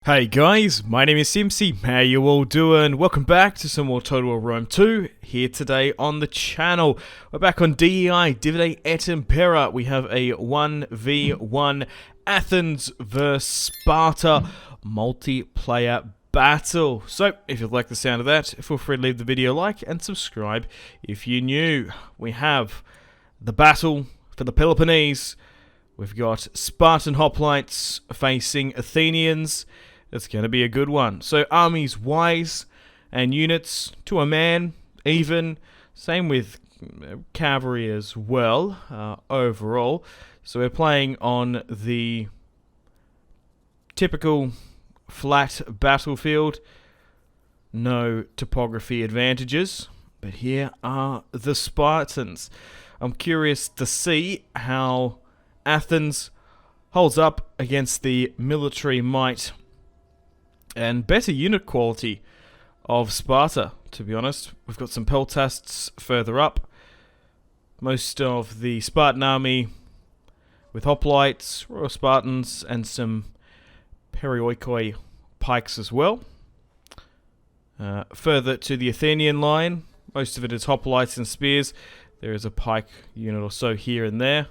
Hey guys, my name is Simpzy, how you all doing? Welcome back to some more Total War Rome 2, here today on the channel. We're back on DEI, Divide et Impera. We have a 1v1 Athens vs Sparta multiplayer battle. So, if you like the sound of that, feel free to leave the video a like and subscribe if you're new. We have the battle for the Peloponnese. We've got Spartan hoplites facing Athenians. It's going to be a good one. So armies wise and units to a man, even. Same with cavalry as well, overall. So we're playing on the typical flat battlefield. No topography advantages. But here are the Spartans. I'm curious to see how Athens holds up against the military might and better unit quality of Sparta, to be honest. We've got some peltasts further up. Most of the Spartan army with hoplites, Royal Spartans, and some perioikoi pikes as well. Further to the Athenian line, most of it is hoplites and spears. There is a pike unit or so here and there.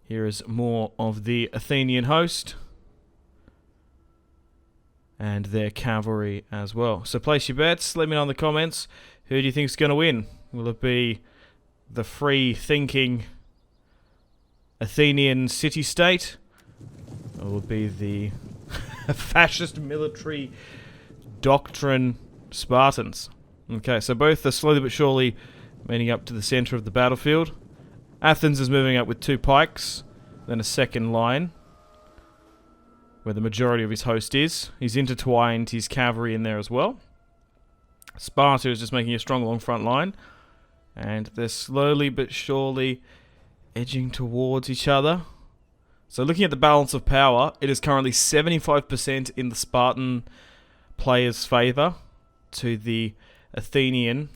Here is more of the Athenian host and their cavalry as well. So place your bets. Let me know in the comments. Who do you think is going to win? Will it be the free-thinking Athenian city-state? Or will it be the fascist military doctrine Spartans? Okay, so both are slowly but surely moving up to the center of the battlefield. Athens is moving up with 2 pikes, then a second line, where the majority of his host is. He's intertwined his cavalry in there as well. Sparta is just making a strong long front line, and they're slowly but surely edging towards each other. So looking at the balance of power, it is currently 75% in the Spartan player's favor to the Athenian.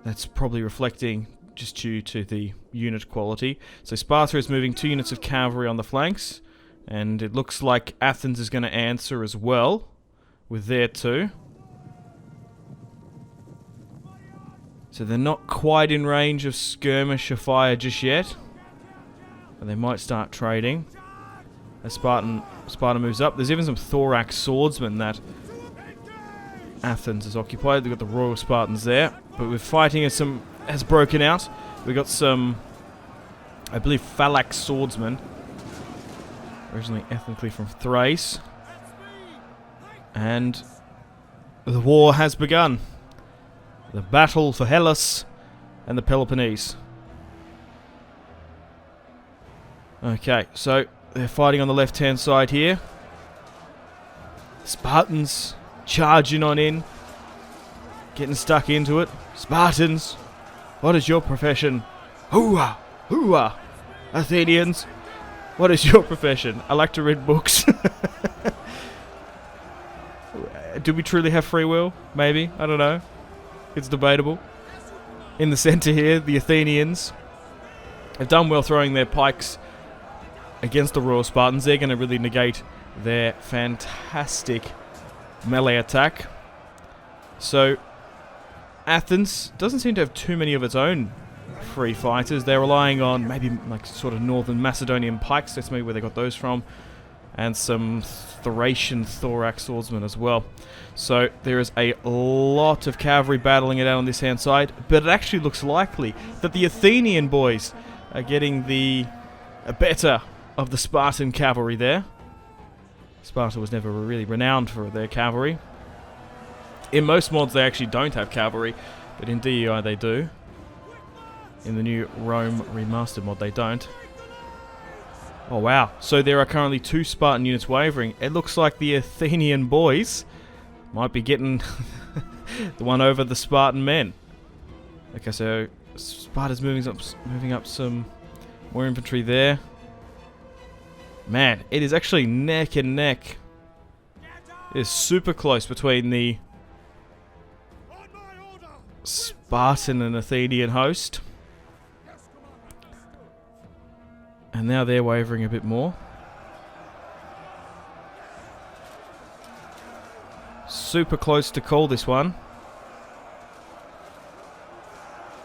That's probably reflecting just due to the unit quality. So Sparta is moving 2 units of cavalry on the flanks, and it looks like Athens is going to answer as well with their 2. So they're not quite in range of skirmisher fire just yet, but they might start trading as Sparta moves up. There's even some thorax swordsmen that Athens has occupied. They've got the Royal Spartans there, but with fighting has broken out. We got some, I believe, phalanx swordsmen, originally ethnically from Thrace, and the war has begun. The battle for Hellas and the Peloponnese. Okay, so they're fighting on the left-hand side here. Spartans charging on in, getting stuck into it. Spartans, what is your profession? Hooah! Hooah! Athenians, what is your profession? I like to read books. Do we truly have free will? Maybe. I don't know. It's debatable. In the center here, the Athenians have done well throwing their pikes against the Royal Spartans. They're going to really negate their fantastic melee attack. So Athens doesn't seem to have too many of its own free fighters. They're relying on maybe like sort of northern Macedonian pikes. That's maybe where they got those from. And some Thracian thorax swordsmen as well. So there is a lot of cavalry battling it out on this hand side. But it actually looks likely that the Athenian boys are getting the better of the Spartan cavalry there. Sparta was never really renowned for their cavalry. In most mods they actually don't have cavalry, but in DEI they do. In the new Rome Remastered mod they don't. Oh wow, so there are currently 2 Spartan units wavering. It looks like the Athenian boys might be getting the one over the Spartan men. Okay, so Sparta's moving up some more infantry there. Man, it is actually neck and neck. It is super close between the Spartan and Athenian host. And now they're wavering a bit more. Super close to call this one.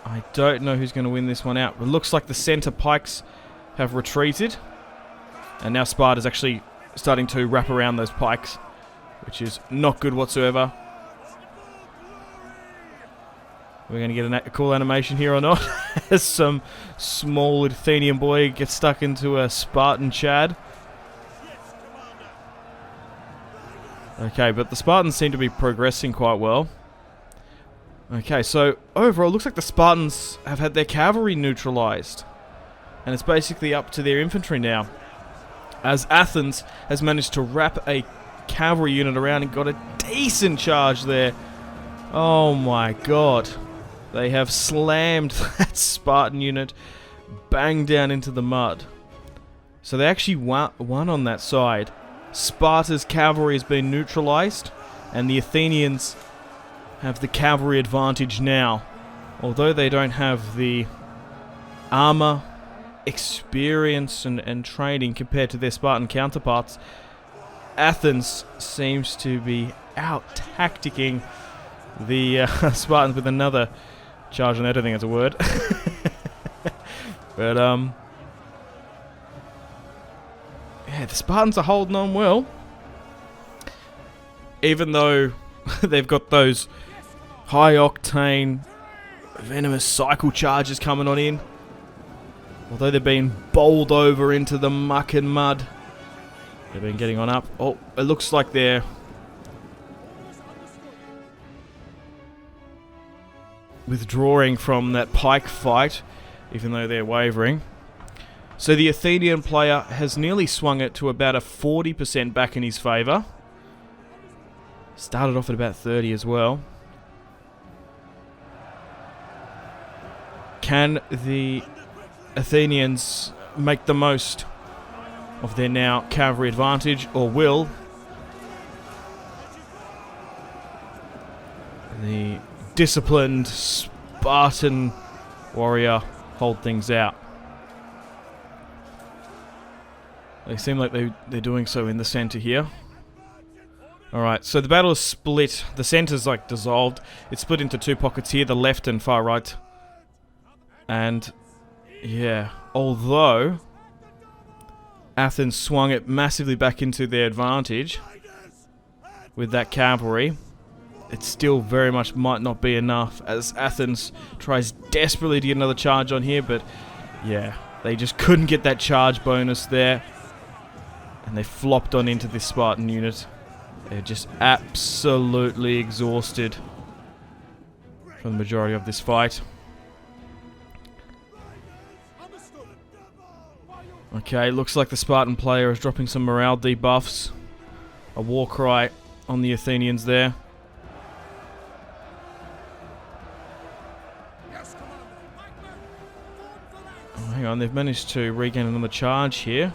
I don't know who's going to win this one out. It looks like the center pikes have retreated. And now Sparta's actually starting to wrap around those pikes, which is not good whatsoever. We're going to get a cool animation here or not? As some small Athenian boy gets stuck into a Spartan Chad. Okay, but the Spartans seem to be progressing quite well. Okay, so overall, it looks like the Spartans have had their cavalry neutralized. And it's basically up to their infantry now. As Athens has managed to wrap a cavalry unit around and got a decent charge there. Oh my god. They have slammed that Spartan unit bang down into the mud. So they actually won on that side. Sparta's cavalry has been neutralized, and the Athenians have the cavalry advantage now. Although they don't have the armor, experience, and training compared to their Spartan counterparts, Athens seems to be out-tacticking the Spartans with another charge, and I don't think that's a word. But, yeah, the Spartans are holding on well. Even though they've got those high-octane, venomous cycle charges coming on in. Although they've been bowled over into the muck and mud, they've been getting on up. Oh, it looks like they're withdrawing from that pike fight, even though they're wavering. So the Athenian player has nearly swung it to about a 40% back in his favour. Started off at about 30 as well. Can the Athenians make the most of their now cavalry advantage, or will the disciplined Spartan warrior hold things out? They seem like they're doing so in the center here. Alright, so the battle is split. The center's like dissolved. It's split into two pockets here, the left and far right. And yeah, although Athens swung it massively back into their advantage with that cavalry, it still very much might not be enough, as Athens tries desperately to get another charge on here, but yeah, they just couldn't get that charge bonus there, and they flopped on into this Spartan unit. They're just absolutely exhausted for the majority of this fight. Okay, looks like the Spartan player is dropping some morale debuffs. A war cry on the Athenians there. Oh, hang on, they've managed to regain another charge here.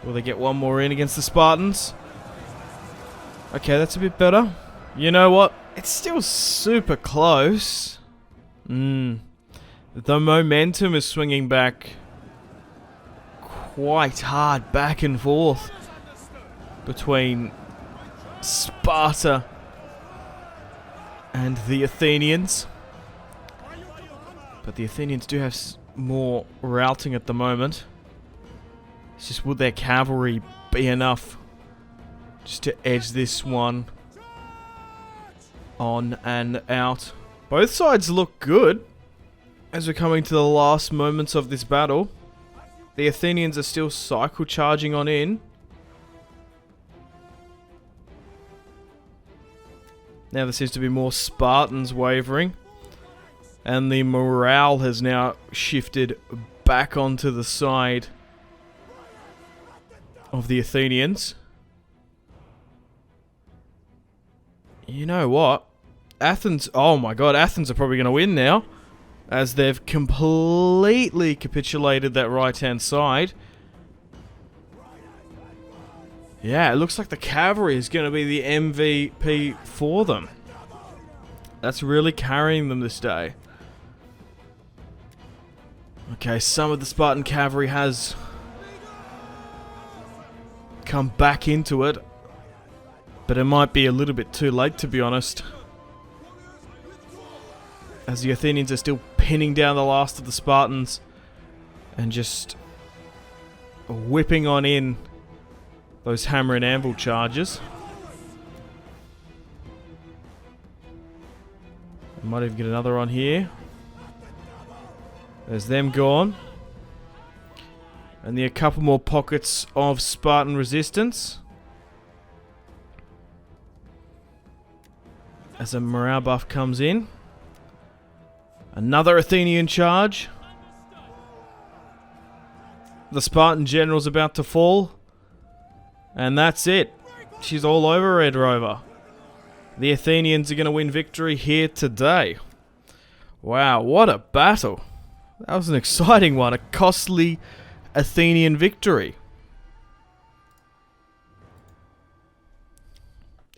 Will they get one more in against the Spartans? Okay, that's a bit better. You know what? It's still super close. The momentum is swinging back quite hard, back and forth, between Sparta and the Athenians. But the Athenians do have more routing at the moment. It's just, would their cavalry be enough just to edge this one on and out? Both sides look good as we're coming to the last moments of this battle. The Athenians are still cycle charging on in. Now there seems to be more Spartans wavering. And the morale has now shifted back onto the side of the Athenians. You know what? Athens, oh my god, Athens are probably going to win now, as they've completely capitulated that right-hand side. Yeah, it looks like the cavalry is going to be the MVP for them. That's really carrying them this day. Okay, some of the Spartan cavalry has come back into it. But it might be a little bit too late, to be honest, as the Athenians are still pinning down the last of the Spartans and just whipping on in those hammer and anvil charges. I might even get another on here. There's them gone. And there are a couple more pockets of Spartan resistance. As a morale buff comes in. Another Athenian charge. The Spartan general's about to fall. And that's it. She's all over Red Rover. The Athenians are going to win victory here today. Wow, what a battle. That was an exciting one. A costly Athenian victory.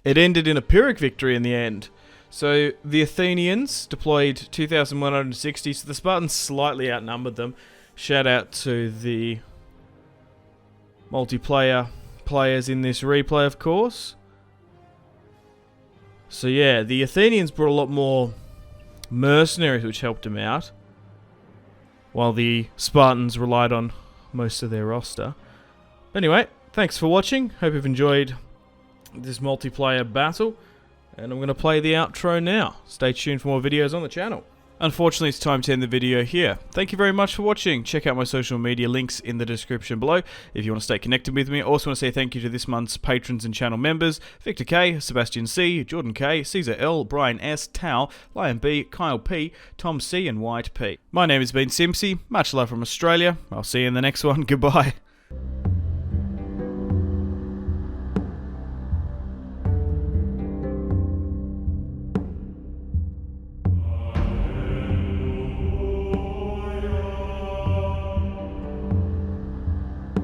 It ended in a Pyrrhic victory in the end. So the Athenians deployed 2,160, so the Spartans slightly outnumbered them. Shout out to the multiplayer players in this replay, of course. So yeah, the Athenians brought a lot more mercenaries, which helped them out, while the Spartans relied on most of their roster. Anyway, thanks for watching. Hope you've enjoyed this multiplayer battle, and I'm going to play the outro now. Stay tuned for more videos on the channel. Unfortunately, it's time to end the video here. Thank you very much for watching. Check out my social media links in the description below if you want to stay connected with me. I also want to say thank you to this month's patrons and channel members: Victor K, Sebastian C, Jordan K, Caesar L, Brian S, Tao, Lion B, Kyle P, Tom C, and White P. My name has been Simpzy. Much love from Australia. I'll see you in the next one. Goodbye.